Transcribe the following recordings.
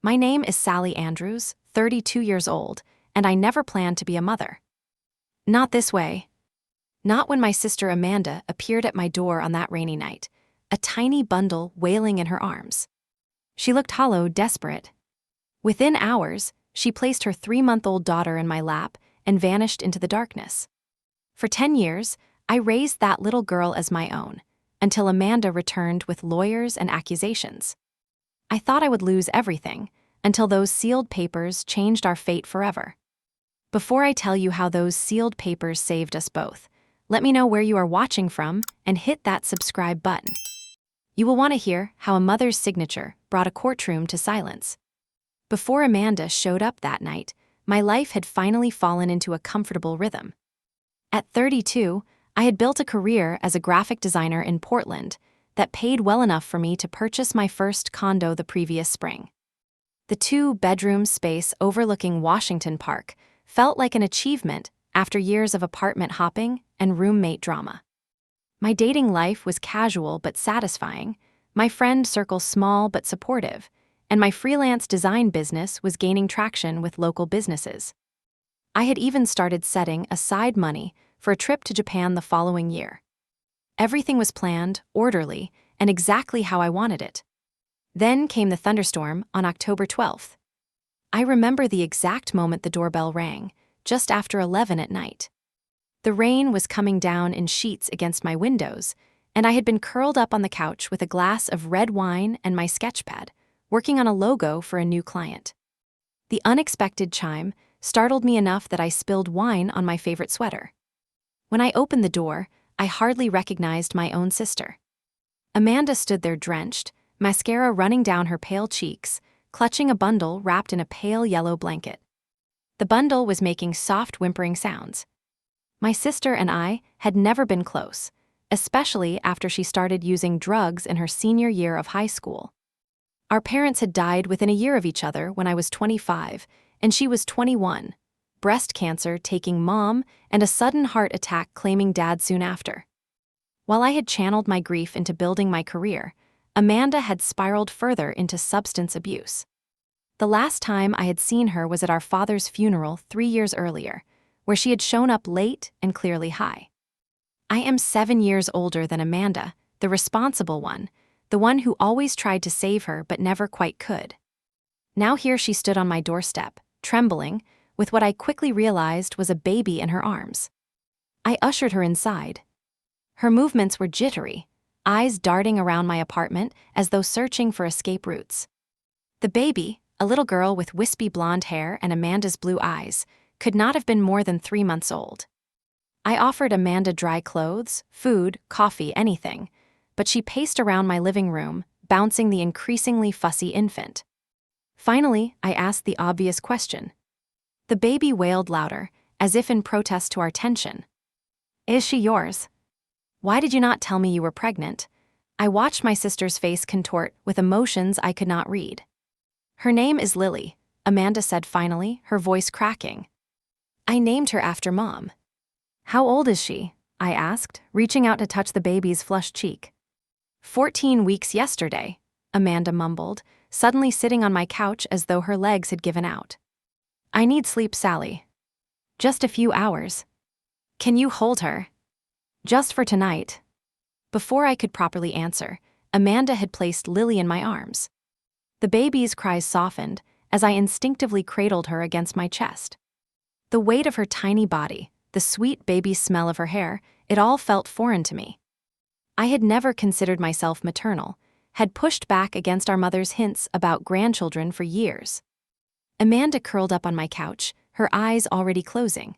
My name is Sally Andrews, 32 years old, and I never planned to be a mother. Not this way. Not when my sister Amanda appeared at my door on that rainy night, a tiny bundle wailing in her arms. She looked hollow, desperate. Within hours, she placed her 3-month-old daughter in my lap and vanished into the darkness. For 10 years, I raised that little girl as my own, until Amanda returned with lawyers and accusations. I thought I would lose everything, until those sealed papers changed our fate forever. Before I tell you how those sealed papers saved us both, let me know where you are watching from and hit that subscribe button. You will want to hear how a mother's signature brought a courtroom to silence. Before Amanda showed up that night, my life had finally fallen into a comfortable rhythm. At 32, I had built a career as a graphic designer in Portland that paid well enough for me to purchase my first condo the previous spring. The 2-bedroom space overlooking Washington Park felt like an achievement after years of apartment hopping and roommate drama. My dating life was casual but satisfying, my friend circle small but supportive, and my freelance design business was gaining traction with local businesses. I had even started setting aside money for a trip to Japan the following year. Everything was planned, orderly, and exactly how I wanted it. Then came the thunderstorm on October 12th. I remember the exact moment the doorbell rang, just after 11 at night. The rain was coming down in sheets against my windows, and I had been curled up on the couch with a glass of red wine and my sketchpad, working on a logo for a new client. The unexpected chime startled me enough that I spilled wine on my favorite sweater. When I opened the door, I hardly recognized my own sister. Amanda stood there drenched, mascara running down her pale cheeks, clutching a bundle wrapped in a pale yellow blanket. The bundle was making soft whimpering sounds. My sister and I had never been close, especially after she started using drugs in her senior year of high school. Our parents had died within a year of each other when I was 25 and she was 21, breast cancer taking Mom and a sudden heart attack claiming Dad soon after. While I had channeled my grief into building my career, Amanda had spiraled further into substance abuse. The last time I had seen her was at our father's funeral 3 years earlier, where she had shown up late and clearly high. I am 7 years older than Amanda, the responsible one, the one who always tried to save her but never quite could. Now here she stood on my doorstep, trembling, with what I quickly realized was a baby in her arms. I ushered her inside. Her movements were jittery, eyes darting around my apartment as though searching for escape routes. The baby, a little girl with wispy blonde hair and Amanda's blue eyes, could not have been more than 3 months old. I offered Amanda dry clothes, food, coffee, anything, but she paced around my living room, bouncing the increasingly fussy infant. Finally, I asked the obvious question. The baby wailed louder, as if in protest to our tension. "Is she yours? Why did you not tell me you were pregnant?" I watched my sister's face contort with emotions I could not read. "Her name is Lily," Amanda said finally, her voice cracking. "I named her after Mom." "How old is she?" I asked, reaching out to touch the baby's flushed cheek. 14 weeks yesterday," Amanda mumbled, suddenly sitting on my couch as though her legs had given out. "I need sleep, Sally. Just a few hours. Can you hold her? Just for tonight." Before I could properly answer, Amanda had placed Lily in my arms. The baby's cries softened as I instinctively cradled her against my chest. The weight of her tiny body, the sweet baby smell of her hair, it all felt foreign to me. I had never considered myself maternal, had pushed back against our mother's hints about grandchildren for years. Amanda curled up on my couch, her eyes already closing.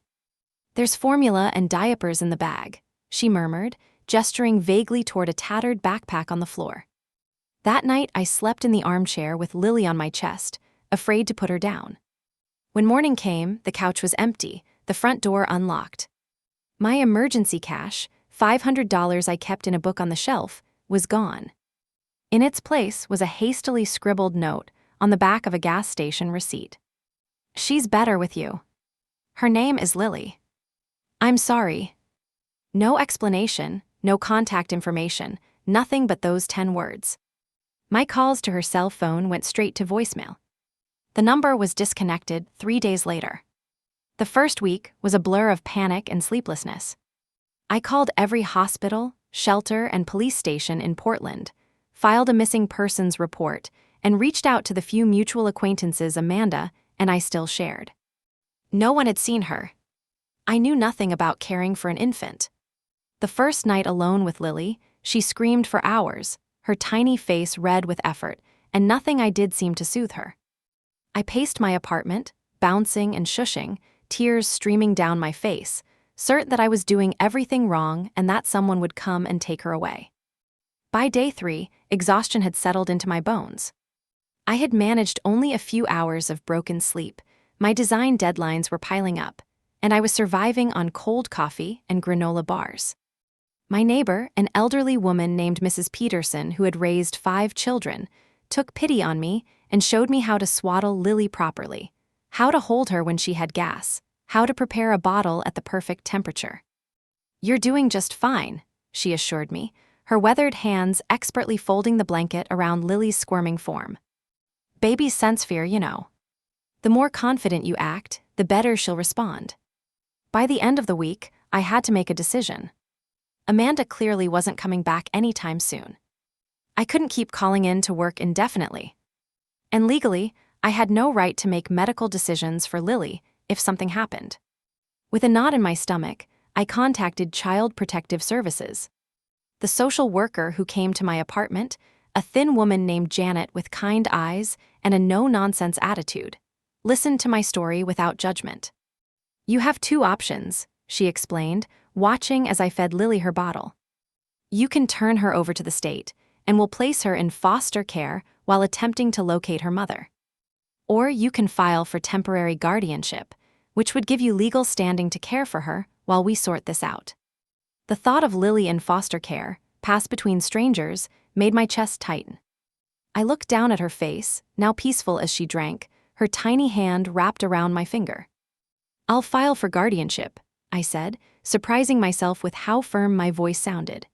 "There's formula and diapers in the bag," she murmured, gesturing vaguely toward a tattered backpack on the floor. That night I slept in the armchair with Lily on my chest, afraid to put her down. When morning came, the couch was empty, the front door unlocked. My emergency cash, $500 I kept in a book on the shelf, was gone. In its place was a hastily scribbled note on the back of a gas station receipt. "She's better with you. Her name is Lily. I'm sorry." No explanation, no contact information, nothing but those 10 words. My calls to her cell phone went straight to voicemail. The number was disconnected 3 days later. The first week was a blur of panic and sleeplessness. I called every hospital, shelter, and police station in Portland, filed a missing persons report, and reached out to the few mutual acquaintances Amanda and I still shared. No one had seen her. I knew nothing about caring for an infant. The first night alone with Lily, she screamed for hours, her tiny face red with effort, and nothing I did seemed to soothe her. I paced my apartment, bouncing and shushing, tears streaming down my face, certain that I was doing everything wrong and that someone would come and take her away. By day 3, exhaustion had settled into my bones. I had managed only a few hours of broken sleep, my design deadlines were piling up, and I was surviving on cold coffee and granola bars. My neighbor, an elderly woman named Mrs. Peterson who had raised 5 children, took pity on me and showed me how to swaddle Lily properly, how to hold her when she had gas, how to prepare a bottle at the perfect temperature. "You're doing just fine," she assured me, her weathered hands expertly folding the blanket around Lily's squirming form. "Babies sense fear, you know. The more confident you act, the better she'll respond." By the end of the week, I had to make a decision. Amanda clearly wasn't coming back anytime soon. I couldn't keep calling in to work indefinitely. And legally, I had no right to make medical decisions for Lily if something happened. With a knot in my stomach, I contacted Child Protective Services. The social worker who came to my apartment, a thin woman named Janet with kind eyes and a no-nonsense attitude, listened to my story without judgment. "You have 2 options," she explained, watching as I fed Lily her bottle. "You can turn her over to the state, and we'll place her in foster care while attempting to locate her mother. Or you can file for temporary guardianship, which would give you legal standing to care for her while we sort this out." The thought of Lily in foster care, passed between strangers, made my chest tighten. I looked down at her face, now peaceful as she drank, her tiny hand wrapped around my finger. "I'll file for guardianship," I said, surprising myself with how firm my voice sounded.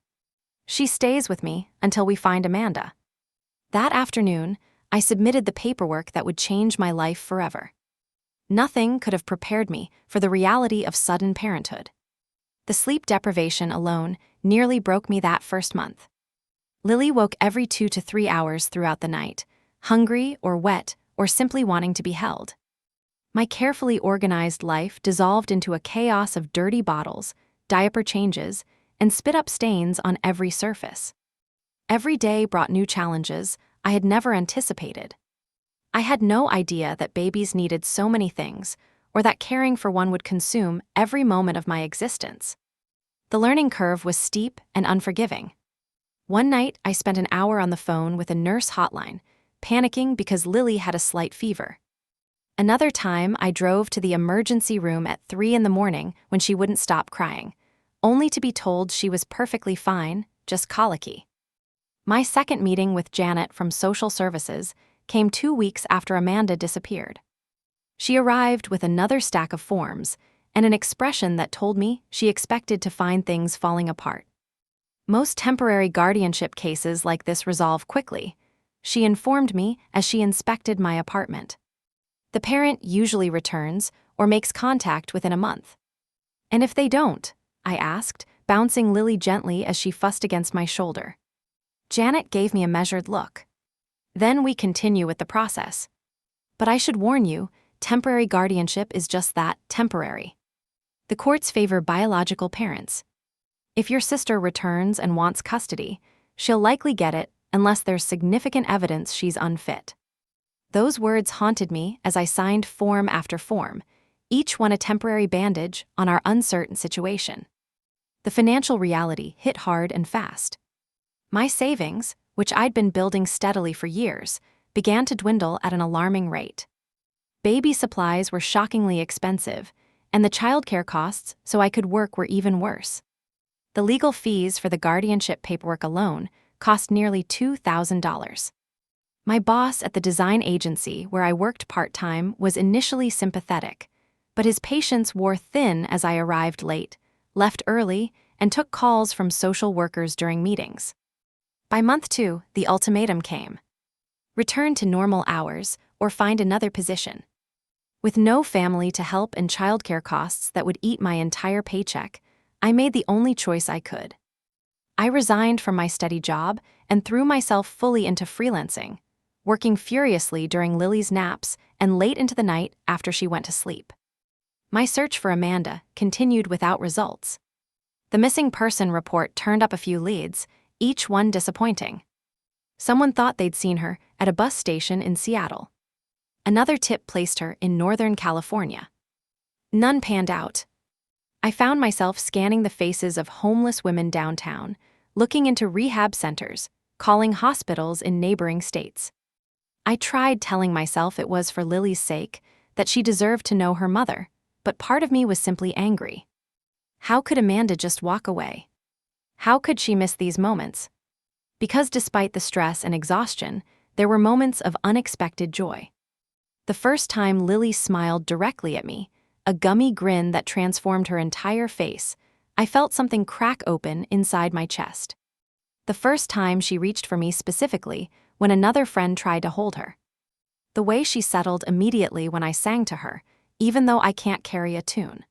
"She stays with me until we find Amanda." That afternoon, I submitted the paperwork that would change my life forever. Nothing could have prepared me for the reality of sudden parenthood. The sleep deprivation alone nearly broke me that first month. Lily woke every 2 to 3 hours throughout the night, hungry or wet or simply wanting to be held. My carefully organized life dissolved into a chaos of dirty bottles, diaper changes, and spit-up stains on every surface. Every day brought new challenges I had never anticipated. I had no idea that babies needed so many things, or that caring for one would consume every moment of my existence. The learning curve was steep and unforgiving. One night, I spent an hour on the phone with a nurse hotline, panicking because Lily had a slight fever. Another time, I drove to the emergency room at 3 in the morning when she wouldn't stop crying, only to be told she was perfectly fine, just colicky. My second meeting with Janet from social services came 2 weeks after Amanda disappeared. She arrived with another stack of forms and an expression that told me she expected to find things falling apart. "Most temporary guardianship cases like this resolve quickly," she informed me as she inspected my apartment. "The parent usually returns or makes contact within a month." "And if they don't?" I asked, bouncing Lily gently as she fussed against my shoulder. Janet gave me a measured look. "Then we continue with the process. But I should warn you, temporary guardianship is just that, temporary. The courts favor biological parents. If your sister returns and wants custody, she'll likely get it unless there's significant evidence she's unfit." Those words haunted me as I signed form after form, each one a temporary bandage on our uncertain situation. The financial reality hit hard and fast. My savings, which I'd been building steadily for years, began to dwindle at an alarming rate. Baby supplies were shockingly expensive, and the childcare costs so I could work were even worse. The legal fees for the guardianship paperwork alone cost nearly $2,000. My boss at the design agency where I worked part-time was initially sympathetic, but his patience wore thin as I arrived late, left early, and took calls from social workers during meetings. By month 2, the ultimatum came. Return to normal hours, or find another position. With no family to help and childcare costs that would eat my entire paycheck, I made the only choice I could. I resigned from my steady job and threw myself fully into freelancing, working furiously during Lily's naps and late into the night after she went to sleep. My search for Amanda continued without results. The missing person report turned up a few leads, each one disappointing. Someone thought they'd seen her at a bus station in Seattle. Another tip placed her in Northern California. None panned out. I found myself scanning the faces of homeless women downtown, looking into rehab centers, calling hospitals in neighboring states. I tried telling myself it was for Lily's sake, that she deserved to know her mother, but part of me was simply angry. How could Amanda just walk away? How could she miss these moments? Because despite the stress and exhaustion, there were moments of unexpected joy. The first time Lily smiled directly at me, a gummy grin that transformed her entire face, I felt something crack open inside my chest. The first time she reached for me specifically when another friend tried to hold her. The way she settled immediately when I sang to her, even though I can't carry a tune.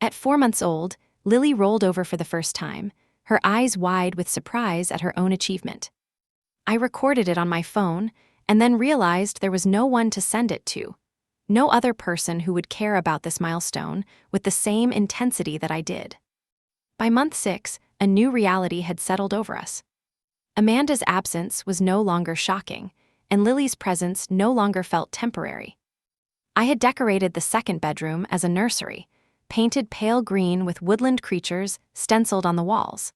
At 4 months old, Lily rolled over for the first time, her eyes wide with surprise at her own achievement. I recorded it on my phone and then realized there was no one to send it to, no other person who would care about this milestone with the same intensity that I did. By month 6, a new reality had settled over us. Amanda's absence was no longer shocking, and Lily's presence no longer felt temporary. I had decorated the second bedroom as a nursery, painted pale green with woodland creatures stenciled on the walls.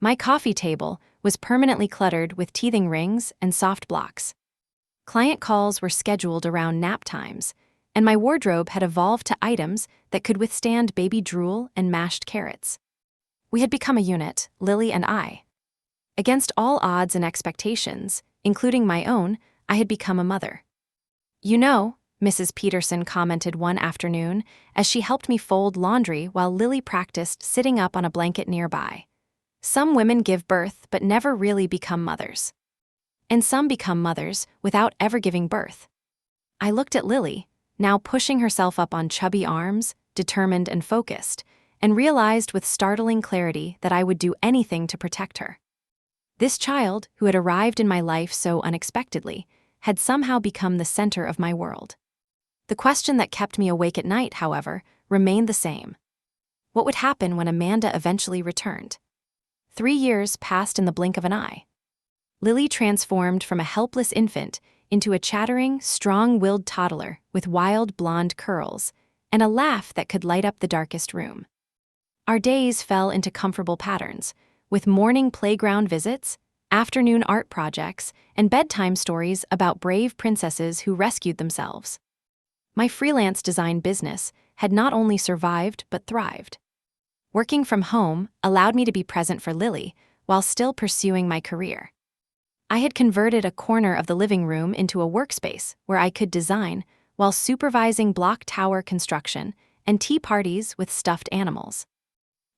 My coffee table was permanently cluttered with teething rings and soft blocks. Client calls were scheduled around nap times, and my wardrobe had evolved to items that could withstand baby drool and mashed carrots. We had become a unit, Lily and I. Against all odds and expectations, including my own, I had become a mother. "You know," Mrs. Peterson commented one afternoon as she helped me fold laundry while Lily practiced sitting up on a blanket nearby, "some women give birth but never really become mothers. And some become mothers without ever giving birth." I looked at Lily, now pushing herself up on chubby arms, determined and focused, and realized with startling clarity that I would do anything to protect her. This child, who had arrived in my life so unexpectedly, had somehow become the center of my world. The question that kept me awake at night, however, remained the same. What would happen when Amanda eventually returned? 3 years passed in the blink of an eye. Lily transformed from a helpless infant into a chattering, strong-willed toddler with wild blonde curls and a laugh that could light up the darkest room. Our days fell into comfortable patterns, with morning playground visits, afternoon art projects, and bedtime stories about brave princesses who rescued themselves. My freelance design business had not only survived but thrived. Working from home allowed me to be present for Lily while still pursuing my career. I had converted a corner of the living room into a workspace where I could design while supervising block tower construction and tea parties with stuffed animals.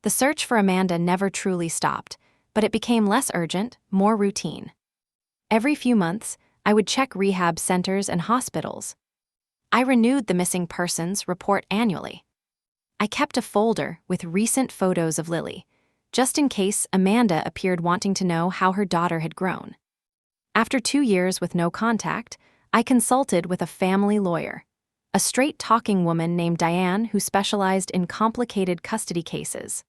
The search for Amanda never truly stopped, but it became less urgent, more routine. Every few months, I would check rehab centers and hospitals. I renewed the missing persons report annually. I kept a folder with recent photos of Lily, just in case Amanda appeared wanting to know how her daughter had grown. After 2 years with no contact, I consulted with a family lawyer, a straight-talking woman named Diane who specialized in complicated custody cases.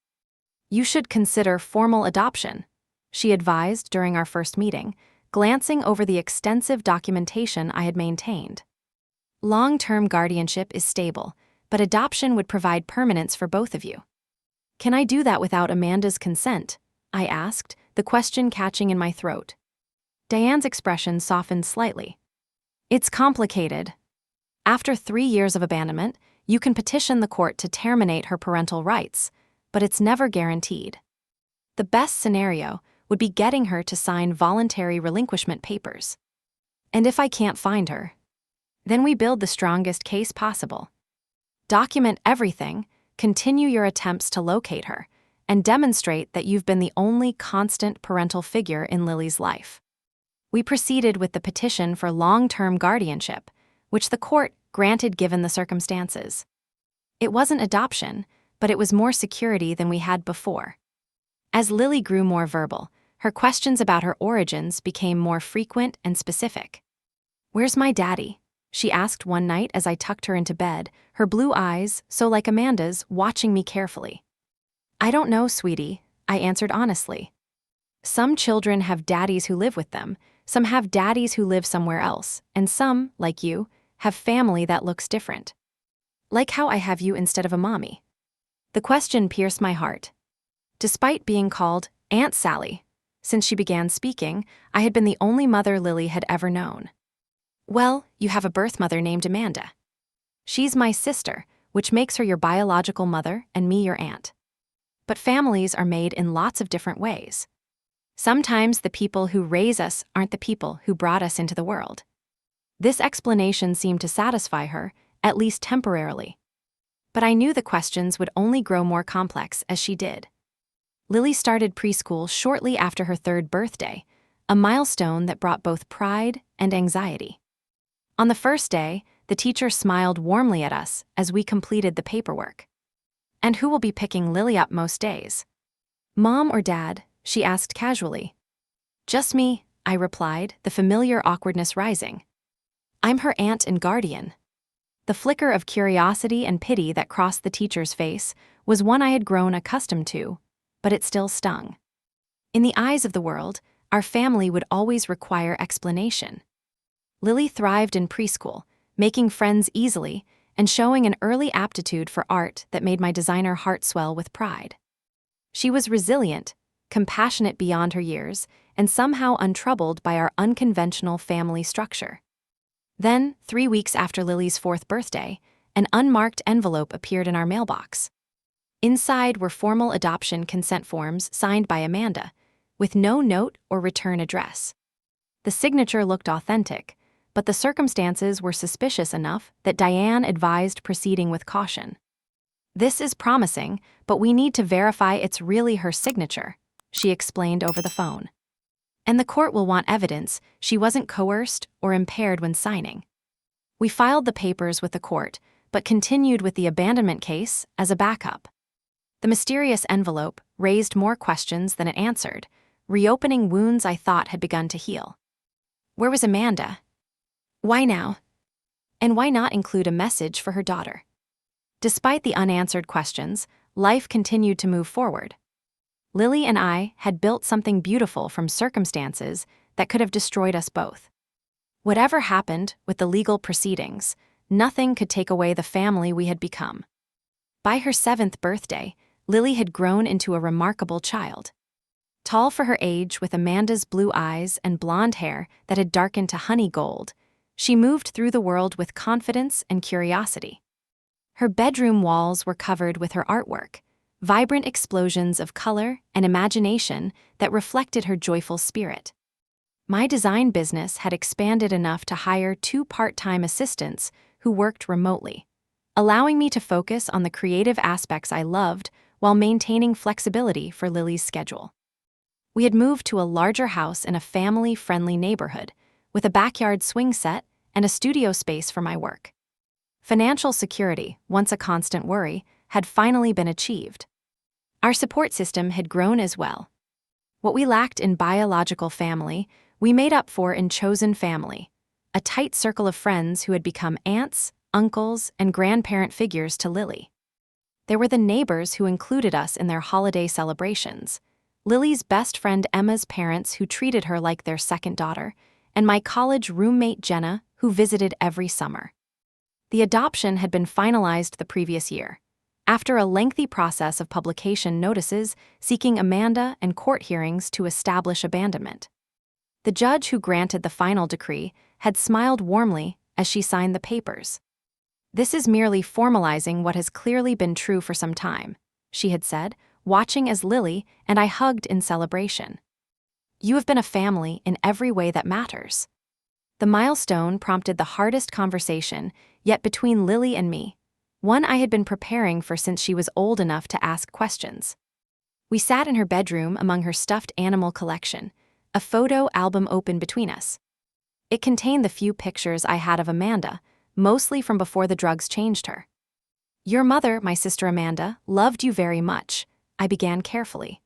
"You should consider formal adoption," she advised during our first meeting, glancing over the extensive documentation I had maintained. "Long-term guardianship is stable, but adoption would provide permanence for both of you." "Can I do that without Amanda's consent?" I asked, the question catching in my throat. Diane's expression softened slightly. "It's complicated. After 3 years of abandonment, you can petition the court to terminate her parental rights, but it's never guaranteed. The best scenario would be getting her to sign voluntary relinquishment papers. And if I can't find her, then we build the strongest case possible. Document everything, continue your attempts to locate her, and demonstrate that you've been the only constant parental figure in Lily's life." We proceeded with the petition for long-term guardianship, which the court granted given the circumstances. It wasn't adoption, but it was more security than we had before. As Lily grew more verbal, her questions about her origins became more frequent and specific. "Where's my daddy?" she asked one night as I tucked her into bed, her blue eyes, so like Amanda's, watching me carefully. "I don't know, sweetie," I answered honestly. Some children have daddies who live with them, some have daddies who live somewhere else, and some, like you, have family that looks different. Like how I have you instead of a mommy. The question pierced my heart. Despite being called Aunt Sally, since she began speaking, I had been the only mother Lily had ever known. "Well, you have a birth mother named Amanda. She's my sister, which makes her your biological mother and me your aunt. But families are made in lots of different ways. Sometimes the people who raise us aren't the people who brought us into the world." This explanation seemed to satisfy her, at least temporarily. But I knew the questions would only grow more complex as she did. Lily started preschool shortly after her 3rd birthday, a milestone that brought both pride and anxiety. On the first day, the teacher smiled warmly at us as we completed the paperwork. "And who will be picking Lily up most days?" "Mom or Dad?" she asked casually. "Just me," I replied, the familiar awkwardness rising. "I'm her aunt and guardian." The flicker of curiosity and pity that crossed the teacher's face was one I had grown accustomed to, but it still stung. In the eyes of the world, our family would always require explanation. Lily thrived in preschool, making friends easily and showing an early aptitude for art that made my designer heart swell with pride. She was resilient, compassionate beyond her years, and somehow untroubled by our unconventional family structure. Then, 3 weeks after Lily's 4th birthday, an unmarked envelope appeared in our mailbox. Inside were formal adoption consent forms signed by Amanda, with no note or return address. The signature looked authentic, but the circumstances were suspicious enough that Diane advised proceeding with caution. "This is promising, but we need to verify it's really her signature," she explained over the phone. "And the court will want evidence she wasn't coerced or impaired when signing." We filed the papers with the court, but continued with the abandonment case as a backup. The mysterious envelope raised more questions than it answered, reopening wounds I thought had begun to heal. Where was Amanda? Why now? And why not include a message for her daughter? Despite the unanswered questions, life continued to move forward. Lily and I had built something beautiful from circumstances that could have destroyed us both. Whatever happened with the legal proceedings, nothing could take away the family we had become. By her 7th birthday, Lily had grown into a remarkable child. Tall for her age, with Amanda's blue eyes and blonde hair that had darkened to honey gold, she moved through the world with confidence and curiosity. Her bedroom walls were covered with her artwork, vibrant explosions of color and imagination that reflected her joyful spirit. My design business had expanded enough to hire 2 part-time assistants who worked remotely, allowing me to focus on the creative aspects I loved while maintaining flexibility for Lily's schedule. We had moved to a larger house in a family-friendly neighborhood, with a backyard swing set and a studio space for my work. Financial security, once a constant worry, had finally been achieved. Our support system had grown as well. What we lacked in biological family, we made up for in chosen family, a tight circle of friends who had become aunts, uncles, and grandparent figures to Lily. There were the neighbors who included us in their holiday celebrations, Lily's best friend Emma's parents who treated her like their second daughter, and my college roommate Jenna, who visited every summer. The adoption had been finalized the previous year, after a lengthy process of publication notices seeking Amanda and court hearings to establish abandonment. The judge who granted the final decree had smiled warmly as she signed the papers. "This is merely formalizing what has clearly been true for some time," she had said, watching as Lily and I hugged in celebration. "You have been a family in every way that matters." The milestone prompted the hardest conversation yet between Lily and me, one I had been preparing for since she was old enough to ask questions. We sat in her bedroom among her stuffed animal collection, a photo album open between us. It contained the few pictures I had of Amanda, mostly from before the drugs changed her. "Your mother, my sister Amanda, loved you very much," I began carefully.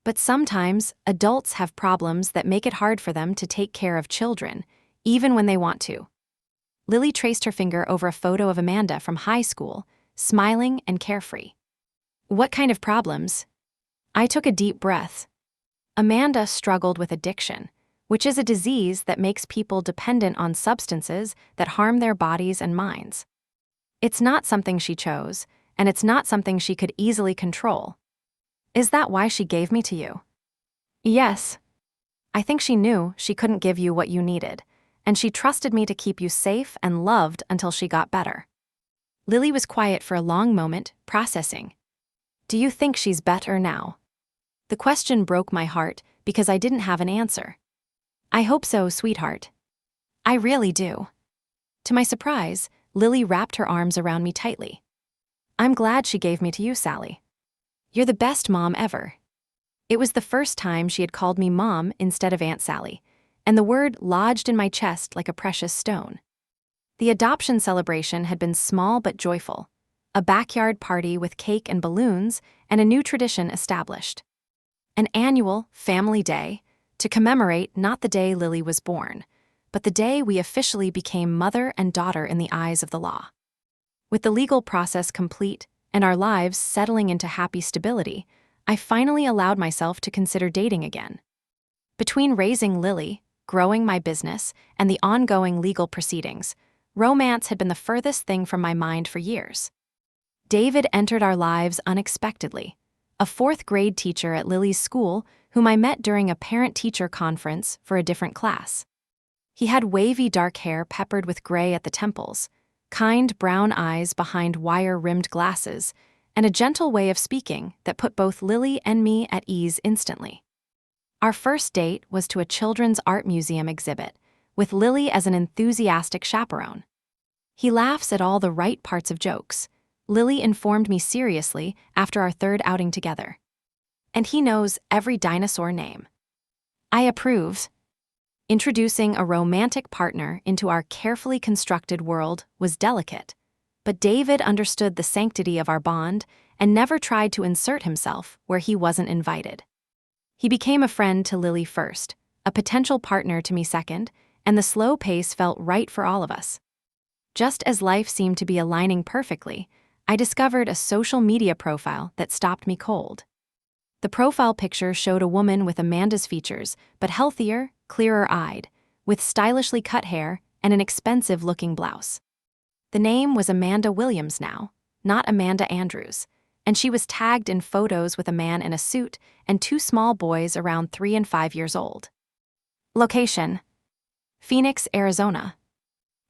"But sometimes, adults have problems that make it hard for them to take care of children, even when they want to." Lily traced her finger over a photo of Amanda from high school, smiling and carefree. "What kind of problems?" I took a deep breath. Amanda struggled with addiction, which is a disease that makes people dependent on substances that harm their bodies and minds. It's not something she chose, and it's not something she could easily control. "Is that why she gave me to you?" "Yes. I think she knew she couldn't give you what you needed, and she trusted me to keep you safe and loved until she got better." Lily was quiet for a long moment, processing. "Do you think she's better now?" The question broke my heart because I didn't have an answer. "I hope so, sweetheart. I really do." To my surprise, Lily wrapped her arms around me tightly. "I'm glad she gave me to you, Sally. You're the best mom ever." It was the first time she had called me Mom instead of Aunt Sally, and the word lodged in my chest like a precious stone. The adoption celebration had been small but joyful, a backyard party with cake and balloons, and a new tradition established. An annual family day to commemorate not the day Lily was born, but the day we officially became mother and daughter in the eyes of the law. With the legal process complete and our lives settling into happy stability, I finally allowed myself to consider dating again. Between raising Lily, growing my business, and the ongoing legal proceedings, romance had been the furthest thing from my mind for years. David entered our lives unexpectedly, a fourth-grade teacher at Lily's school whom I met during a parent-teacher conference for a different class. He had wavy dark hair peppered with gray at the temples, kind brown eyes behind wire-rimmed glasses, and a gentle way of speaking that put both Lily and me at ease instantly. Our first date was to a children's art museum exhibit, with Lily as an enthusiastic chaperone. "He laughs at all the right parts of jokes," Lily informed me seriously after our third outing together. "And he knows every dinosaur name." I approved. Introducing a romantic partner into our carefully constructed world was delicate, but David understood the sanctity of our bond and never tried to insert himself where he wasn't invited. He became a friend to Lily first, a potential partner to me second, and the slow pace felt right for all of us. Just as life seemed to be aligning perfectly, I discovered a social media profile that stopped me cold. The profile picture showed a woman with Amanda's features, but healthier, clearer-eyed, with stylishly cut hair and an expensive-looking blouse. The name was Amanda Williams now, not Amanda Andrews, and she was tagged in photos with a man in a suit and two small boys around 3 and 5 years old. Location: Phoenix, Arizona.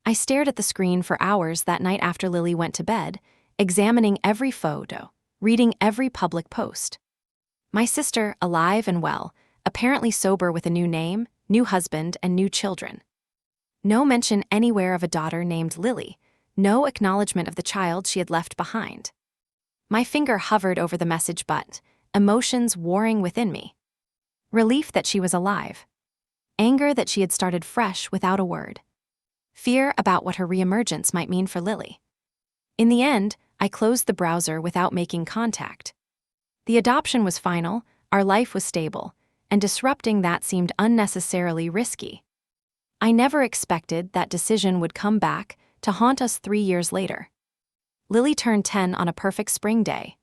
I stared at the screen for hours that night after Lily went to bed, examining every photo, reading every public post. My sister, alive and well, apparently sober with a new name, new husband, and new children. No mention anywhere of a daughter named Lily, no acknowledgement of the child she had left behind. My finger hovered over the message button, emotions warring within me. Relief that she was alive. Anger that she had started fresh without a word. Fear about what her reemergence might mean for Lily. In the end, I closed the browser without making contact. The adoption was final, our life was stable, and disrupting that seemed unnecessarily risky. I never expected that decision would come back to haunt us 3 years later. Lily turned 10 on a perfect spring day.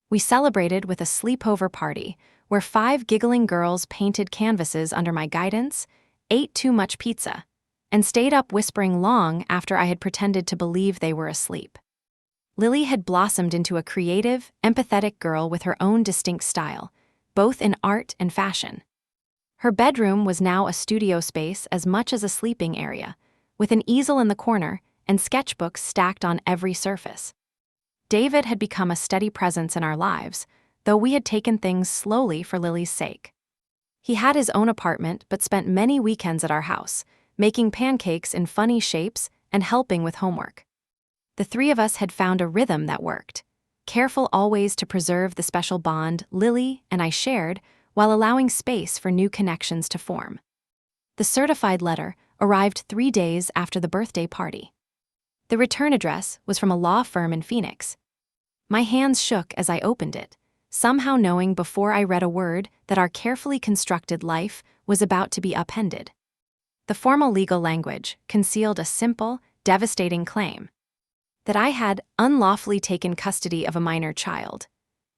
We celebrated with a sleepover party where 5 giggling girls painted canvases under my guidance, ate too much pizza, and stayed up whispering long after I had pretended to believe they were asleep. Lily had blossomed into a creative, empathetic girl with her own distinct style, both in art and fashion. Her bedroom was now a studio space as much as a sleeping area, with an easel in the corner and sketchbooks stacked on every surface. David had become a steady presence in our lives, though we had taken things slowly for Lily's sake. He had his own apartment but spent many weekends at our house, making pancakes in funny shapes and helping with homework. The 3 of us had found a rhythm that worked, careful always to preserve the special bond Lily and I shared while allowing space for new connections to form. The certified letter arrived 3 days after the birthday party. The return address was from a law firm in Phoenix. My hands shook as I opened it, somehow knowing before I read a word that our carefully constructed life was about to be upended. The formal legal language concealed a simple, devastating claim that I had unlawfully taken custody of a minor child,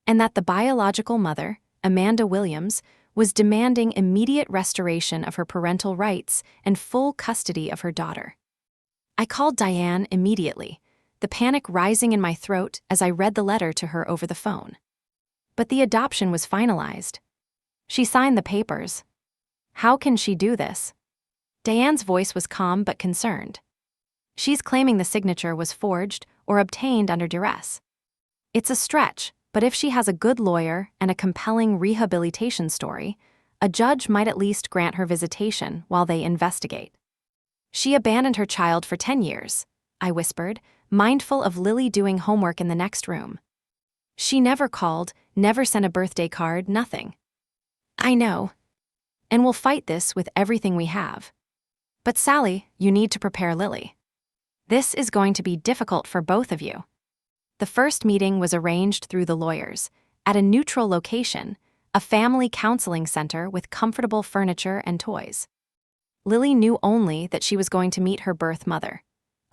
and that the biological mother, Amanda Williams, was demanding immediate restoration of her parental rights and full custody of her daughter. I called Diane immediately, the panic rising in my throat as I read the letter to her over the phone. But the adoption was finalized. She signed the papers. How can she do this? Diane's voice was calm but concerned. She's claiming the signature was forged or obtained under duress. It's a stretch, but if she has a good lawyer and a compelling rehabilitation story, a judge might at least grant her visitation while they investigate. She abandoned her child for 10 years, I whispered, mindful of Lily doing homework in the next room. She never called, never sent a birthday card, nothing. I know. And we'll fight this with everything we have. But Sally, you need to prepare Lily. This is going to be difficult for both of you. The first meeting was arranged through the lawyers, at a neutral location, a family counseling center with comfortable furniture and toys. Lily knew only that she was going to meet her birth mother,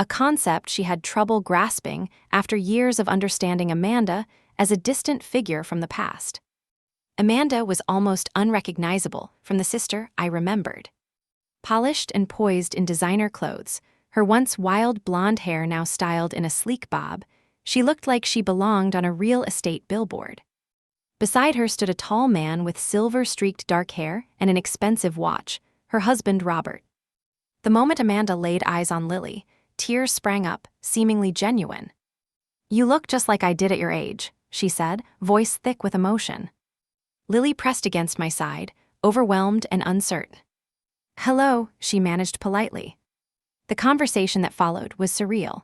a concept she had trouble grasping after years of understanding Amanda as a distant figure from the past. Amanda was almost unrecognizable from the sister I remembered. Polished and poised in designer clothes, her once wild blonde hair now styled in a sleek bob, she looked like she belonged on a real estate billboard. Beside her stood a tall man with silver-streaked dark hair and an expensive watch, her husband Robert. The moment Amanda laid eyes on Lily, tears sprang up, seemingly genuine. "You look just like I did at your age," she said, voice thick with emotion. Lily pressed against my side, overwhelmed and uncertain. "Hello," she managed politely. The conversation that followed was surreal.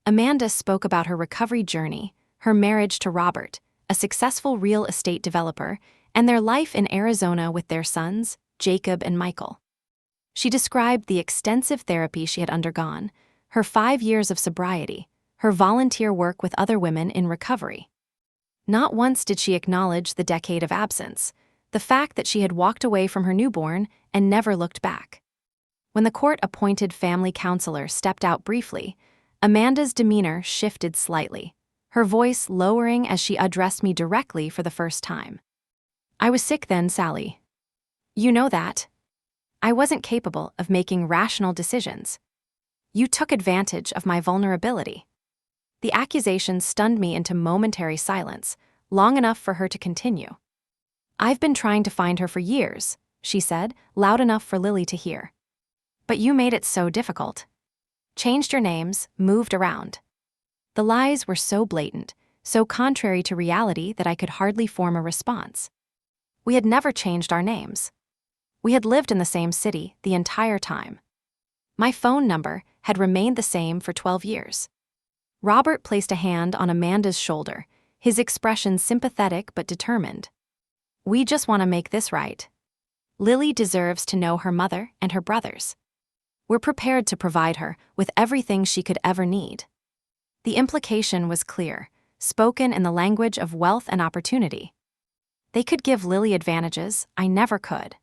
Amanda spoke about her recovery journey, her marriage to Robert, a successful real estate developer, and their life in Arizona with their sons, Jacob and Michael. She described the extensive therapy she had undergone, her 5 years of sobriety, her volunteer work with other women in recovery. Not once did she acknowledge the decade of absence, the fact that she had walked away from her newborn and never looked back. When the court-appointed family counselor stepped out briefly, Amanda's demeanor shifted slightly, her voice lowering as she addressed me directly for the first time. "I was sick then, Sally. You know that. I wasn't capable of making rational decisions. You took advantage of my vulnerability." The accusation stunned me into momentary silence, long enough for her to continue. "I've been trying to find her for years," she said, loud enough for Lily to hear. "But you made it so difficult. Changed your names, moved around." The lies were so blatant, so contrary to reality that I could hardly form a response. We had never changed our names. We had lived in the same city the entire time. My phone number had remained the same for 12 years. Robert placed a hand on Amanda's shoulder, his expression sympathetic but determined. "We just want to make this right. Lily deserves to know her mother and her brothers. We're prepared to provide her with everything she could ever need." The implication was clear, spoken in the language of wealth and opportunity. They could give Lily advantages I never could.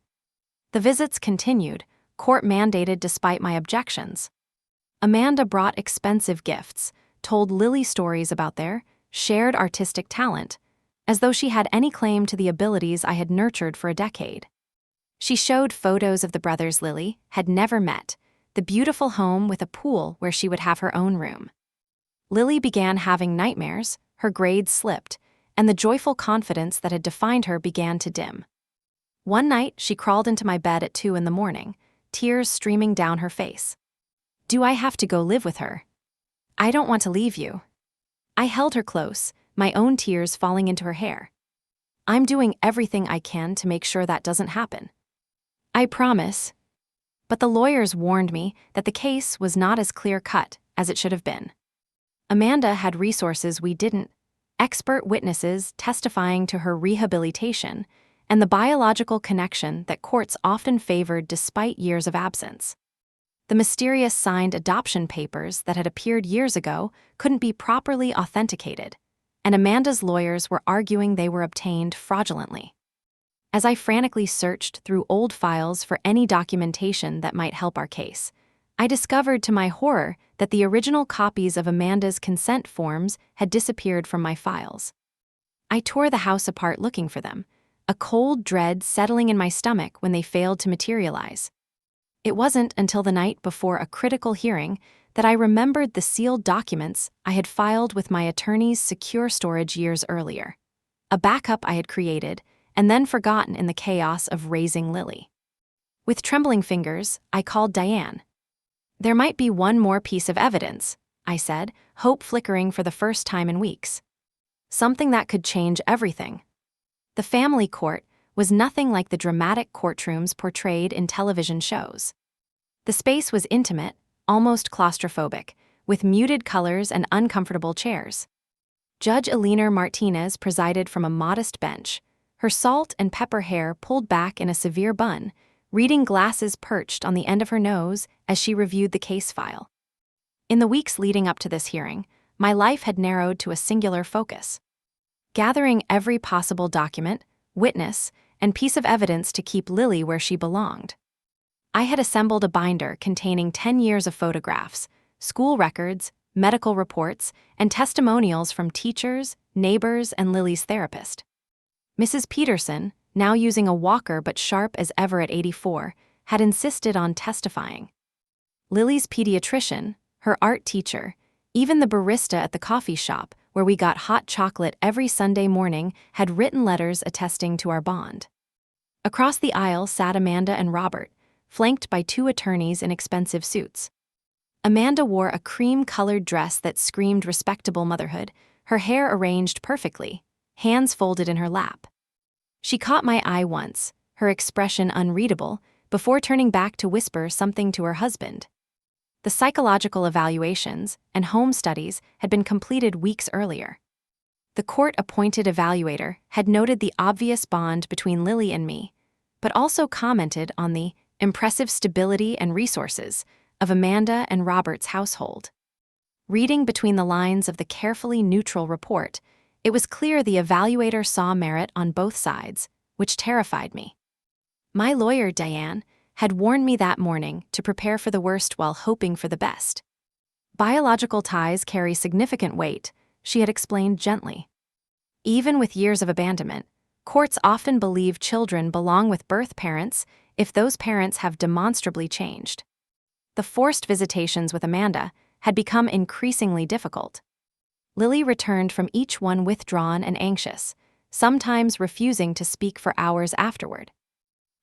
The visits continued, court-mandated despite my objections. Amanda brought expensive gifts, told Lily stories about their shared artistic talent, as though she had any claim to the abilities I had nurtured for a decade. She showed photos of the brothers Lily had never met, the beautiful home with a pool where she would have her own room. Lily began having nightmares, her grades slipped, and the joyful confidence that had defined her began to dim. One night, she crawled into my bed at 2 a.m, tears streaming down her face. "Do I have to go live with her? I don't want to leave you." I held her close, my own tears falling into her hair. "I'm doing everything I can to make sure that doesn't happen. I promise." But the lawyers warned me that the case was not as clear-cut as it should have been. Amanda had resources we didn't, expert witnesses testifying to her rehabilitation, and the biological connection that courts often favored despite years of absence. The mysterious signed adoption papers that had appeared years ago couldn't be properly authenticated, and Amanda's lawyers were arguing they were obtained fraudulently. As I frantically searched through old files for any documentation that might help our case, I discovered to my horror that the original copies of Amanda's consent forms had disappeared from my files. I tore the house apart looking for them, a cold dread settling in my stomach when they failed to materialize. It wasn't until the night before a critical hearing that I remembered the sealed documents I had filed with my attorney's secure storage years earlier, a backup I had created and then forgotten in the chaos of raising Lily. With trembling fingers, I called Diane. "There might be one more piece of evidence," I said, hope flickering for the first time in weeks. "Something that could change everything." The family court was nothing like the dramatic courtrooms portrayed in television shows. The space was intimate, almost claustrophobic, with muted colors and uncomfortable chairs. Judge Eleanor Martinez presided from a modest bench, her salt and pepper hair pulled back in a severe bun, reading glasses perched on the end of her nose as she reviewed the case file. In the weeks leading up to this hearing, my life had narrowed to a singular focus: gathering every possible document, witness, and piece of evidence to keep Lily where she belonged. I had assembled a binder containing 10 years of photographs, school records, medical reports, and testimonials from teachers, neighbors, and Lily's therapist. Mrs. Peterson, now using a walker but sharp as ever at 84, had insisted on testifying. Lily's pediatrician, her art teacher, even the barista at the coffee shop where we got hot chocolate every Sunday morning had written letters attesting to our bond. Across the aisle sat Amanda and Robert, flanked by 2 attorneys in expensive suits. Amanda wore a cream-colored dress that screamed respectable motherhood, her hair arranged perfectly, hands folded in her lap. She caught my eye once, her expression unreadable, before turning back to whisper something to her husband. The psychological evaluations and home studies had been completed weeks earlier. The court-appointed evaluator had noted the obvious bond between Lily and me, but also commented on the impressive stability and resources of Amanda and Robert's household. Reading between the lines of the carefully neutral report, it was clear the evaluator saw merit on both sides, which terrified me. My lawyer, Diane, had warned me that morning to prepare for the worst while hoping for the best. Biological ties carry significant weight, she had explained gently. Even with years of abandonment, courts often believe children belong with birth parents if those parents have demonstrably changed. The forced visitations with Amanda had become increasingly difficult. Lily returned from each one withdrawn and anxious, sometimes refusing to speak for hours afterward.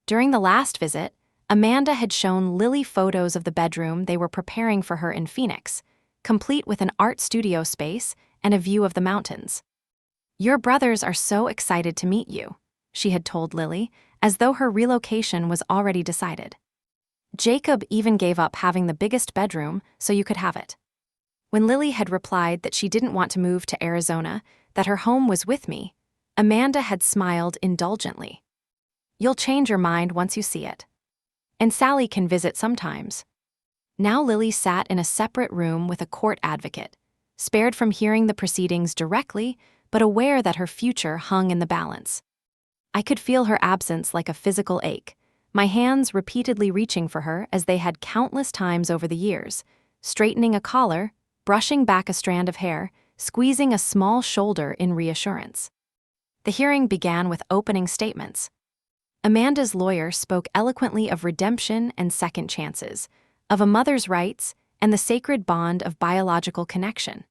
During the last visit, Amanda had shown Lily photos of the bedroom they were preparing for her in Phoenix, complete with an art studio space and a view of the mountains. "Your brothers are so excited to meet you," she had told Lily, as though her relocation was already decided. "Jacob even gave up having the biggest bedroom so you could have it." When Lily had replied that she didn't want to move to Arizona, that her home was with me, Amanda had smiled indulgently. "You'll change your mind once you see it. And Sally can visit sometimes." Now Lily sat in a separate room with a court advocate, spared from hearing the proceedings directly, but aware that her future hung in the balance. I could feel her absence like a physical ache, my hands repeatedly reaching for her as they had countless times over the years, straightening a collar, brushing back a strand of hair, squeezing a small shoulder in reassurance. The hearing began with opening statements. Amanda's lawyer spoke eloquently of redemption and second chances, of a mother's rights and the sacred bond of biological connection.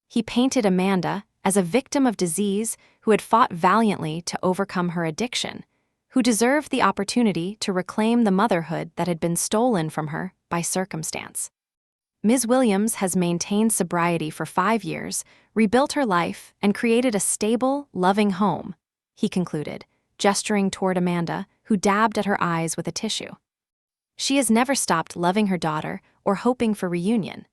He painted Amanda as a victim of disease who had fought valiantly to overcome her addiction, who deserved the opportunity to reclaim the motherhood that had been stolen from her by circumstance. Ms. Williams has maintained sobriety for 5 years, rebuilt her life, and created a stable, loving home, he concluded, gesturing toward Amanda, who dabbed at her eyes with a tissue. She has never stopped loving her daughter or hoping for reunion.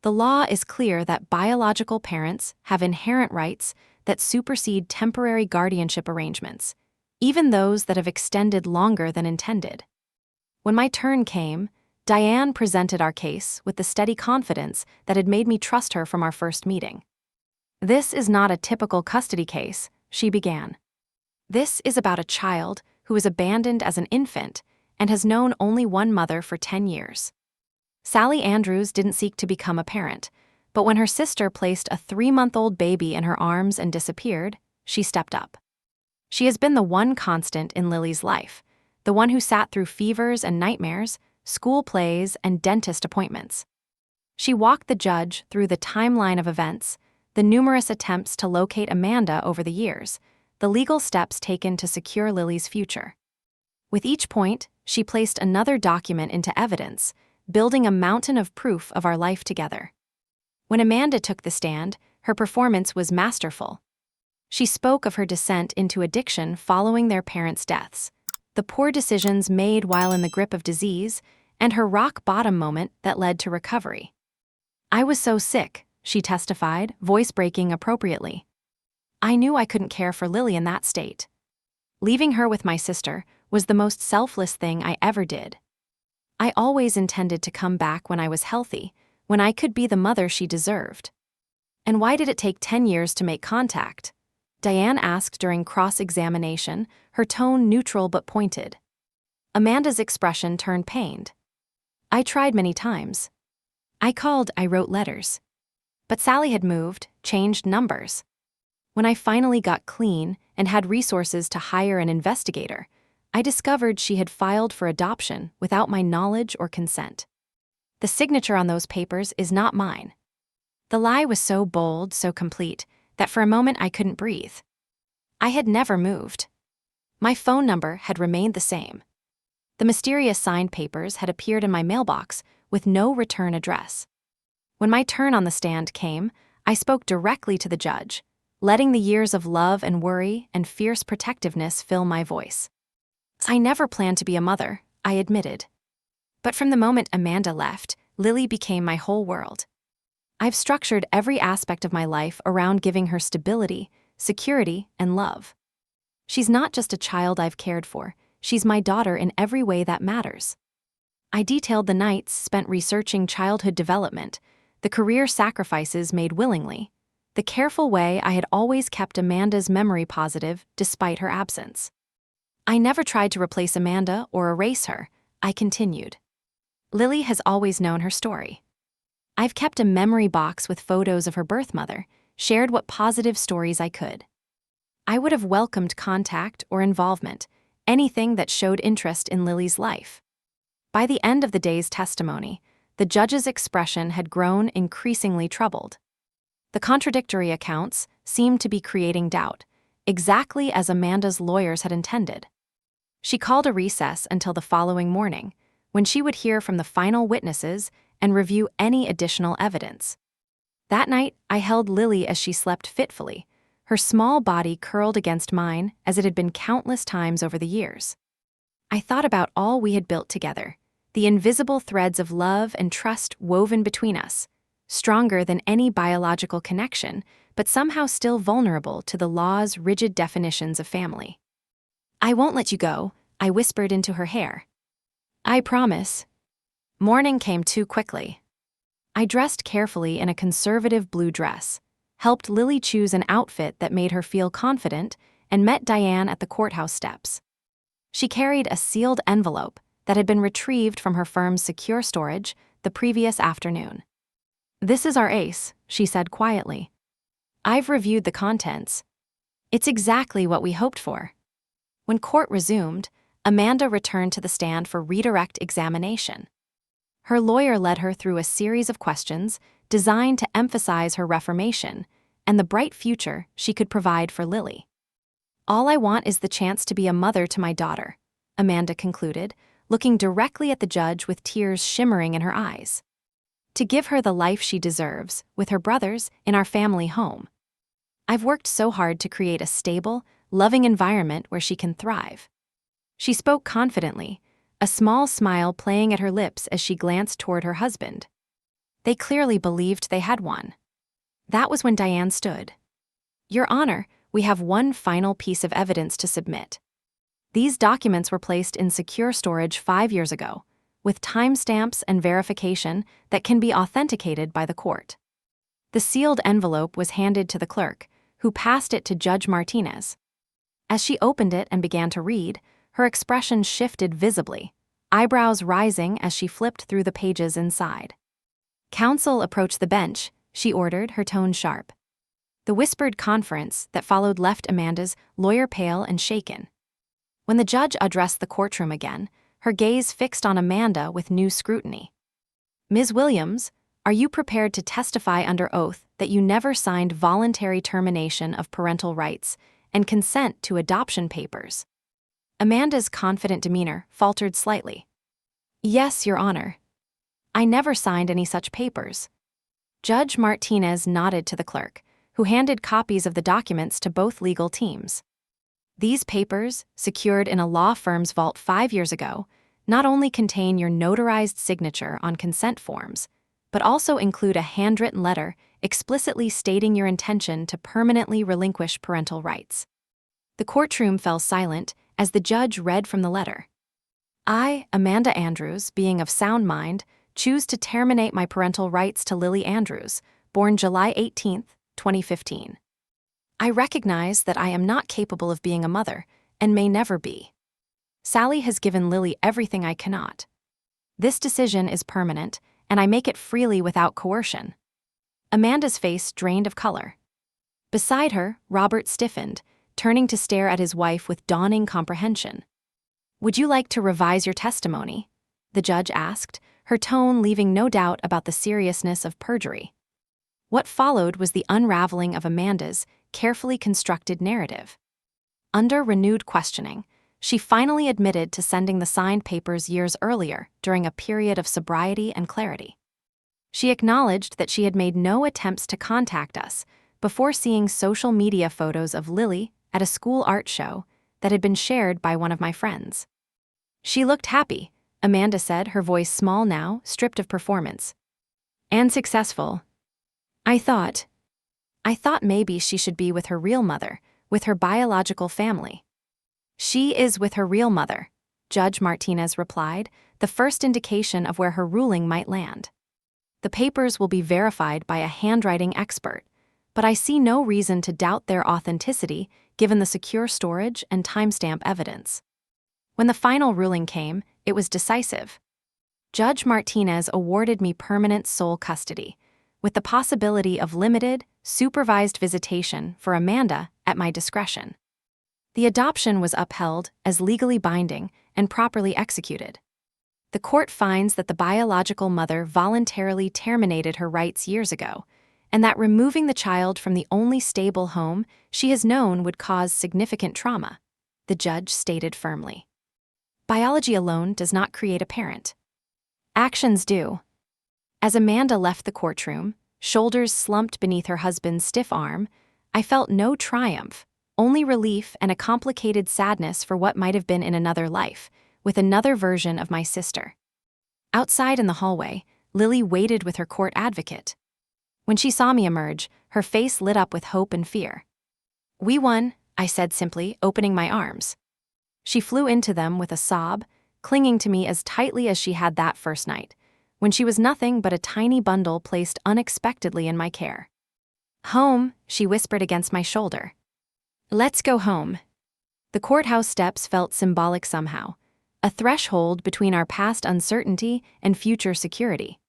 The law is clear that biological parents have inherent rights that supersede temporary guardianship arrangements, even those that have extended longer than intended. When my turn came, Diane presented our case with the steady confidence that had made me trust her from our first meeting. "This is not a typical custody case," she began. "This is about a child who was abandoned as an infant and has known only one mother for 10 years. Sally Andrews didn't seek to become a parent, but when her sister placed a 3-month-old baby in her arms and disappeared, she stepped up. She has been the one constant in Lily's life, the one who sat through fevers and nightmares, school plays, and dentist appointments. She walked the judge through the timeline of events, the numerous attempts to locate Amanda over the years, the legal steps taken to secure Lily's future. With each point, she placed another document into evidence, building a mountain of proof of our life together. When Amanda took the stand, her performance was masterful. She spoke of her descent into addiction following their parents' deaths, the poor decisions made while in the grip of disease, and her rock-bottom moment that led to recovery. "I was so sick," she testified, voice breaking appropriately. "I knew I couldn't care for Lily in that state. Leaving her with my sister was the most selfless thing I ever did. I always intended to come back when I was healthy, when I could be the mother she deserved." "And why did it take 10 years to make contact?" Diane asked during cross-examination, her tone neutral but pointed. Amanda's expression turned pained. "I tried many times. I called, I wrote letters. But Sally had moved, changed numbers. When I finally got clean and had resources to hire an investigator, I discovered she had filed for adoption without my knowledge or consent. The signature on those papers is not mine." The lie was so bold, so complete, that for a moment I couldn't breathe. I had never moved. My phone number had remained the same. The mysterious signed papers had appeared in my mailbox with no return address. When my turn on the stand came, I spoke directly to the judge, letting the years of love and worry and fierce protectiveness fill my voice. "I never planned to be a mother," I admitted. "But from the moment Amanda left, Lily became my whole world. I've structured every aspect of my life around giving her stability, security, and love. She's not just a child I've cared for, she's my daughter in every way that matters." I detailed the nights spent researching childhood development, the career sacrifices made willingly, the careful way I had always kept Amanda's memory positive despite her absence. "I never tried to replace Amanda or erase her," I continued. "Lily has always known her story. I've kept a memory box with photos of her birth mother, shared what positive stories I could. I would have welcomed contact or involvement, anything that showed interest in Lily's life." By the end of the day's testimony, the judge's expression had grown increasingly troubled. The contradictory accounts seemed to be creating doubt, exactly as Amanda's lawyers had intended. She called a recess until the following morning, when she would hear from the final witnesses and review any additional evidence. That night, I held Lily as she slept fitfully, her small body curled against mine as it had been countless times over the years. I thought about all we had built together, the invisible threads of love and trust woven between us, stronger than any biological connection, but somehow still vulnerable to the law's rigid definitions of family. "I won't let you go," I whispered into her hair. "I promise." Morning came too quickly. I dressed carefully in a conservative blue dress, helped Lily choose an outfit that made her feel confident, and met Diane at the courthouse steps. She carried a sealed envelope that had been retrieved from her firm's secure storage the previous afternoon. "This is our ace," she said quietly. "I've reviewed the contents. It's exactly what we hoped for." When court resumed, Amanda returned to the stand for redirect examination. Her lawyer led her through a series of questions designed to emphasize her reformation and the bright future she could provide for Lily. "All I want is the chance to be a mother to my daughter," Amanda concluded, looking directly at the judge with tears shimmering in her eyes. "To give her the life she deserves, with her brothers, in our family home. I've worked so hard to create a stable, loving environment where she can thrive." She spoke confidently, a small smile playing at her lips as she glanced toward her husband. They clearly believed they had one. That was when Diane stood. "Your Honor, we have one final piece of evidence to submit. These documents were placed in secure storage 5 years ago, with timestamps and verification that can be authenticated by the court. The sealed envelope was handed to the clerk, who passed it to Judge Martinez. As she opened it and began to read, her expression shifted visibly, eyebrows rising as she flipped through the pages inside. "Counsel, approach the bench," she ordered, her tone sharp. The whispered conference that followed left Amanda's lawyer pale and shaken. When the judge addressed the courtroom again, her gaze fixed on Amanda with new scrutiny. "Ms. Williams, are you prepared to testify under oath that you never signed voluntary termination of parental rights and consent to adoption papers?" Amanda's confident demeanor faltered slightly. "Yes, Your Honor. I never signed any such papers." Judge Martinez nodded to the clerk, who handed copies of the documents to both legal teams. "These papers, secured in a law firm's vault 5 years ago, not only contain your notarized signature on consent forms, but also include a handwritten letter explicitly stating your intention to permanently relinquish parental rights." The courtroom fell silent as the judge read from the letter. "I, Amanda Andrews, being of sound mind, choose to terminate my parental rights to Lily Andrews, born July 18, 2015. I recognize that I am not capable of being a mother and may never be. Sally has given Lily everything I cannot. This decision is permanent, and I make it freely without coercion." Amanda's face drained of color. Beside her, Robert stiffened, turning to stare at his wife with dawning comprehension. "Would you like to revise your testimony?" the judge asked, her tone leaving no doubt about the seriousness of perjury. What followed was the unraveling of Amanda's carefully constructed narrative. Under renewed questioning, she finally admitted to sending the signed papers years earlier during a period of sobriety and clarity. She acknowledged that she had made no attempts to contact us before seeing social media photos of Lily at a school art show that had been shared by one of my friends. "She looked happy," Amanda said, her voice small now, stripped of performance. "And successful. I thought maybe she should be with her real mother, with her biological family." "She is with her real mother," Judge Martinez replied, the first indication of where her ruling might land. "The papers will be verified by a handwriting expert, but I see no reason to doubt their authenticity given the secure storage and timestamp evidence." When the final ruling came, it was decisive. Judge Martinez awarded me permanent sole custody, with the possibility of limited, supervised visitation for Amanda at my discretion. The adoption was upheld as legally binding and properly executed. The court finds that the biological mother voluntarily terminated her rights years ago, and that removing the child from the only stable home she has known would cause significant trauma, the judge stated firmly. Biology alone does not create a parent. Actions do. As Amanda left the courtroom, shoulders slumped beneath her husband's stiff arm, I felt no triumph, only relief and a complicated sadness for what might have been in another life, with another version of my sister. Outside in the hallway, Lily waited with her court advocate. When she saw me emerge, her face lit up with hope and fear. "We won," I said simply, opening my arms. She flew into them with a sob, clinging to me as tightly as she had that first night, when she was nothing but a tiny bundle placed unexpectedly in my care. "Home," she whispered against my shoulder. "Let's go home." The courthouse steps felt symbolic somehow, a threshold between our past uncertainty and future security.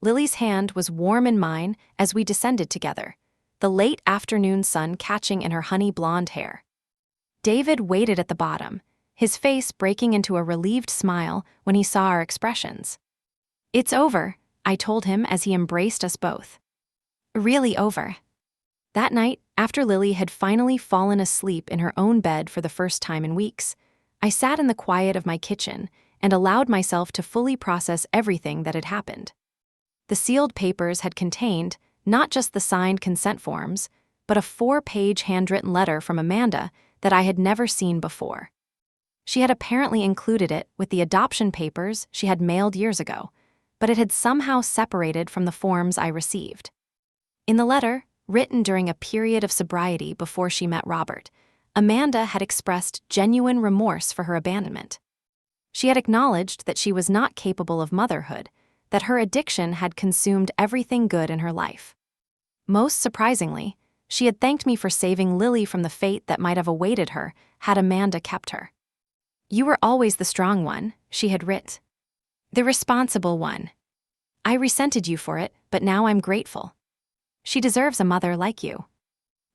Lily's hand was warm in mine as we descended together, the late afternoon sun catching in her honey blonde hair. David waited at the bottom, his face breaking into a relieved smile when he saw our expressions. "It's over," I told him as he embraced us both. "Really over." That night, after Lily had finally fallen asleep in her own bed for the first time in weeks, I sat in the quiet of my kitchen and allowed myself to fully process everything that had happened. The sealed papers had contained not just the signed consent forms, but a 4-page handwritten letter from Amanda that I had never seen before. She had apparently included it with the adoption papers she had mailed years ago, but it had somehow separated from the forms I received. In the letter, written during a period of sobriety before she met Robert, Amanda had expressed genuine remorse for her abandonment. She had acknowledged that she was not capable of motherhood, that her addiction had consumed everything good in her life. Most surprisingly, she had thanked me for saving Lily from the fate that might have awaited her had Amanda kept her. "You were always the strong one," she had writ. "The responsible one. I resented you for it, but now I'm grateful. She deserves a mother like you."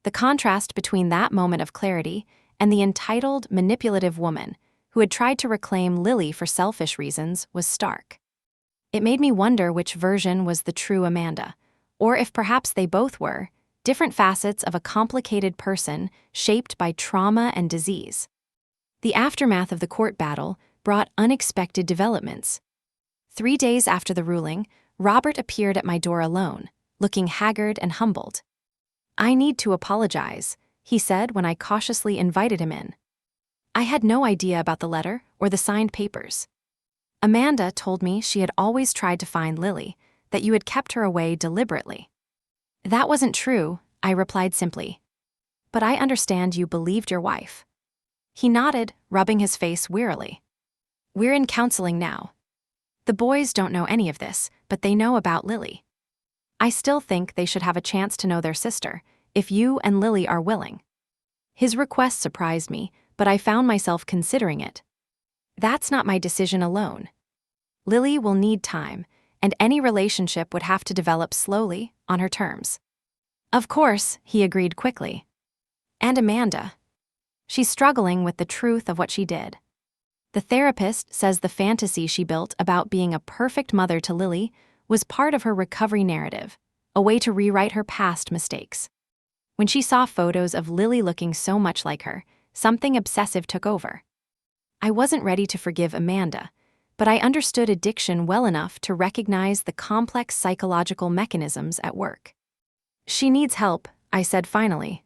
The contrast between that moment of clarity and the entitled, manipulative woman who had tried to reclaim Lily for selfish reasons was stark. It made me wonder which version was the true Amanda, or if perhaps they both were, different facets of a complicated person shaped by trauma and disease. The aftermath of the court battle brought unexpected developments. 3 days after the ruling, Robert appeared at my door alone, looking haggard and humbled. "I need to apologize," he said when I cautiously invited him in. "I had no idea about the letter or the signed papers. Amanda told me she had always tried to find Lily, that you had kept her away deliberately." "That wasn't true," I replied simply. "But I understand you believed your wife." He nodded, rubbing his face wearily. "We're in counseling now. The boys don't know any of this, but they know about Lily. I still think they should have a chance to know their sister, if you and Lily are willing." His request surprised me, but I found myself considering it. That's not my decision alone. Lily will need time, and any relationship would have to develop slowly, on her terms. "Of course," he agreed quickly. "And Amanda. She's struggling with the truth of what she did. The therapist says the fantasy she built about being a perfect mother to Lily was part of her recovery narrative, a way to rewrite her past mistakes. When she saw photos of Lily looking so much like her, something obsessive took over. I wasn't ready to forgive Amanda, but I understood addiction well enough to recognize the complex psychological mechanisms at work. She needs help," I said finally.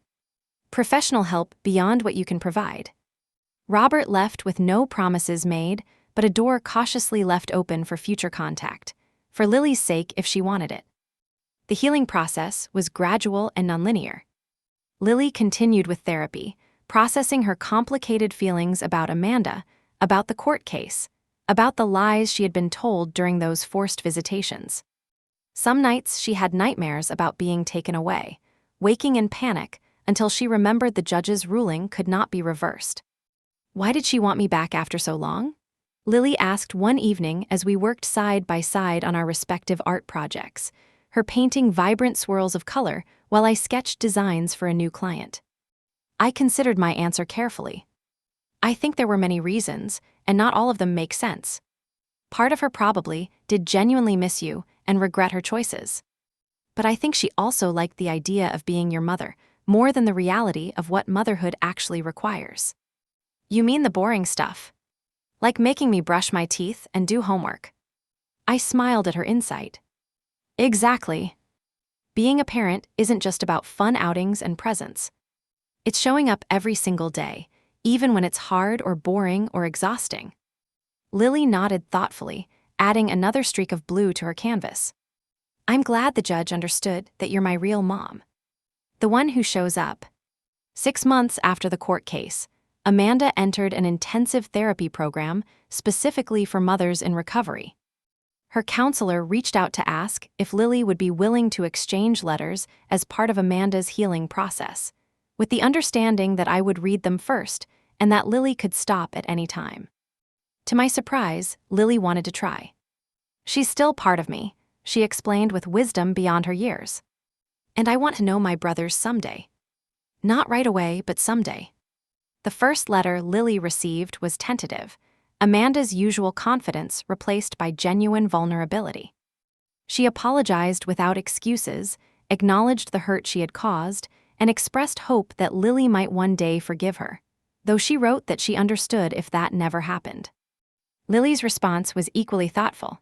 "Professional help beyond what you can provide." Robert left with no promises made, but a door cautiously left open for future contact, for Lily's sake if she wanted it. The healing process was gradual and nonlinear. Lily continued with therapy, processing her complicated feelings about Amanda, about the court case, about the lies she had been told during those forced visitations. Some nights she had nightmares about being taken away, waking in panic until she remembered the judge's ruling could not be reversed. "Why did she want me back after so long?" Lily asked one evening as we worked side by side on our respective art projects, her painting vibrant swirls of color while I sketched designs for a new client. I considered my answer carefully. I think there were many reasons, and not all of them make sense. Part of her probably did genuinely miss you and regret her choices. But I think she also liked the idea of being your mother, more than the reality of what motherhood actually requires. "You mean the boring stuff? Like making me brush my teeth and do homework?" I smiled at her insight. "Exactly. Being a parent isn't just about fun outings and presents. It's showing up every single day, even when it's hard or boring or exhausting." Lily nodded thoughtfully, adding another streak of blue to her canvas. "I'm glad the judge understood that you're my real mom. The one who shows up." 6 months after the court case, Amanda entered an intensive therapy program specifically for mothers in recovery. Her counselor reached out to ask if Lily would be willing to exchange letters as part of Amanda's healing process, with the understanding that I would read them first and that Lily could stop at any time. To my surprise, Lily wanted to try. "She's still part of me," she explained with wisdom beyond her years. "And I want to know my brothers someday. Not right away, but someday." The first letter Lily received was tentative, Amanda's usual confidence replaced by genuine vulnerability. She apologized without excuses, acknowledged the hurt she had caused, and expressed hope that Lily might one day forgive her, though she wrote that she understood if that never happened. Lily's response was equally thoughtful.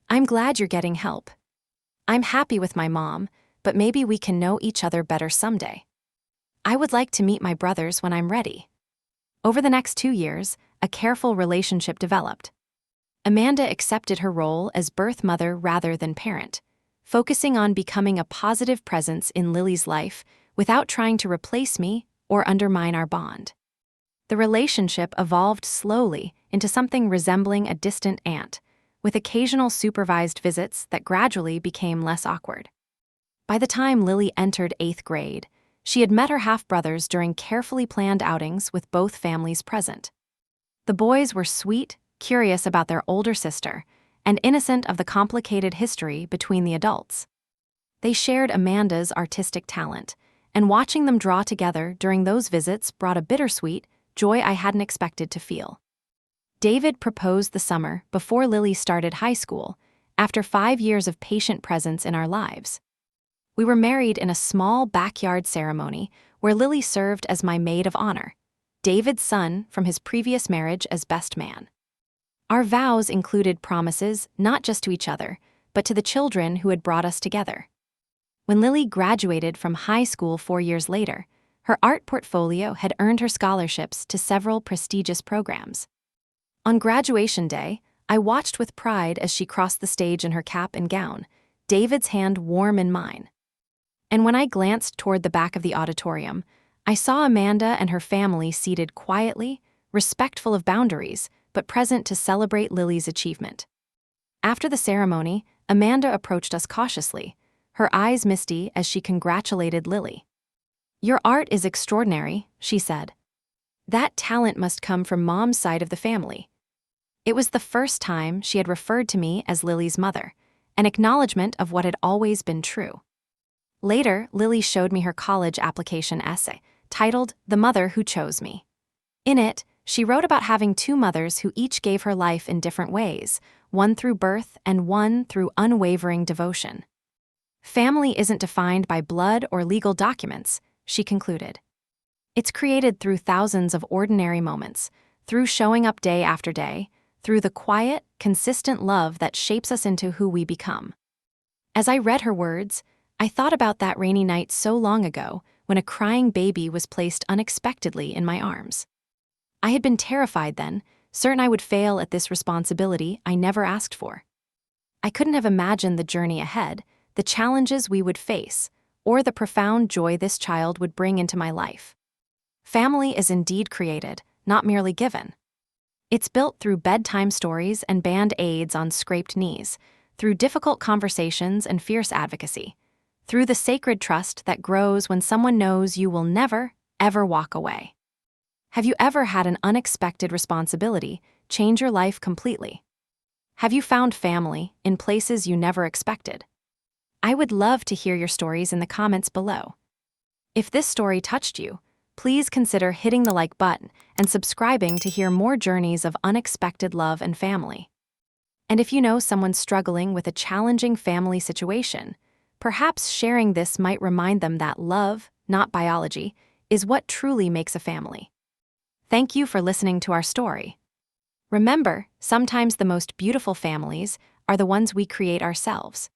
"I'm glad you're getting help. I'm happy with my mom, but maybe we can know each other better someday. I would like to meet my brothers when I'm ready." Over the next 2 years, a careful relationship developed. Amanda accepted her role as birth mother rather than parent, focusing on becoming a positive presence in Lily's life without trying to replace me or undermine our bond. The relationship evolved slowly into something resembling a distant aunt, with occasional supervised visits that gradually became less awkward. By the time Lily entered 8th grade, she had met her half-brothers during carefully planned outings with both families present. The boys were sweet, curious about their older sister, and innocent of the complicated history between the adults. They shared Amanda's artistic talent, and watching them draw together during those visits brought a bittersweet joy I hadn't expected to feel. David proposed the summer before Lily started high school, after 5 years of patient presence in our lives. We were married in a small backyard ceremony where Lily served as my maid of honor, David's son from his previous marriage as best man. Our vows included promises not just to each other, but to the children who had brought us together. When Lily graduated from high school 4 years later, her art portfolio had earned her scholarships to several prestigious programs. On graduation day, I watched with pride as she crossed the stage in her cap and gown, David's hand warm in mine. And when I glanced toward the back of the auditorium, I saw Amanda and her family seated quietly, respectful of boundaries, but present to celebrate Lily's achievement. After the ceremony, Amanda approached us cautiously, her eyes misty as she congratulated Lily. "Your art is extraordinary," she said. "That talent must come from Mom's side of the family." It was the first time she had referred to me as Lily's mother, an acknowledgement of what had always been true. Later, Lily showed me her college application essay, titled "The Mother Who Chose Me." In it, she wrote about having 2 mothers who each gave her life in different ways, one through birth and one through unwavering devotion. "Family isn't defined by blood or legal documents," she concluded. "It's created through thousands of ordinary moments, through showing up day after day, through the quiet, consistent love that shapes us into who we become." As I read her words, I thought about that rainy night so long ago when a crying baby was placed unexpectedly in my arms. I had been terrified then, certain I would fail at this responsibility I never asked for. I couldn't have imagined the journey ahead, the challenges we would face, or the profound joy this child would bring into my life. Family is indeed created, not merely given. It's built through bedtime stories and band-aids on scraped knees, through difficult conversations and fierce advocacy, through the sacred trust that grows when someone knows you will never, ever walk away. Have you ever had an unexpected responsibility change your life completely? Have you found family in places you never expected? I would love to hear your stories in the comments below. If this story touched you, please consider hitting the like button and subscribing to hear more journeys of unexpected love and family. And if you know someone struggling with a challenging family situation, perhaps sharing this might remind them that love, not biology, is what truly makes a family. Thank you for listening to our story. Remember, sometimes the most beautiful families are the ones we create ourselves.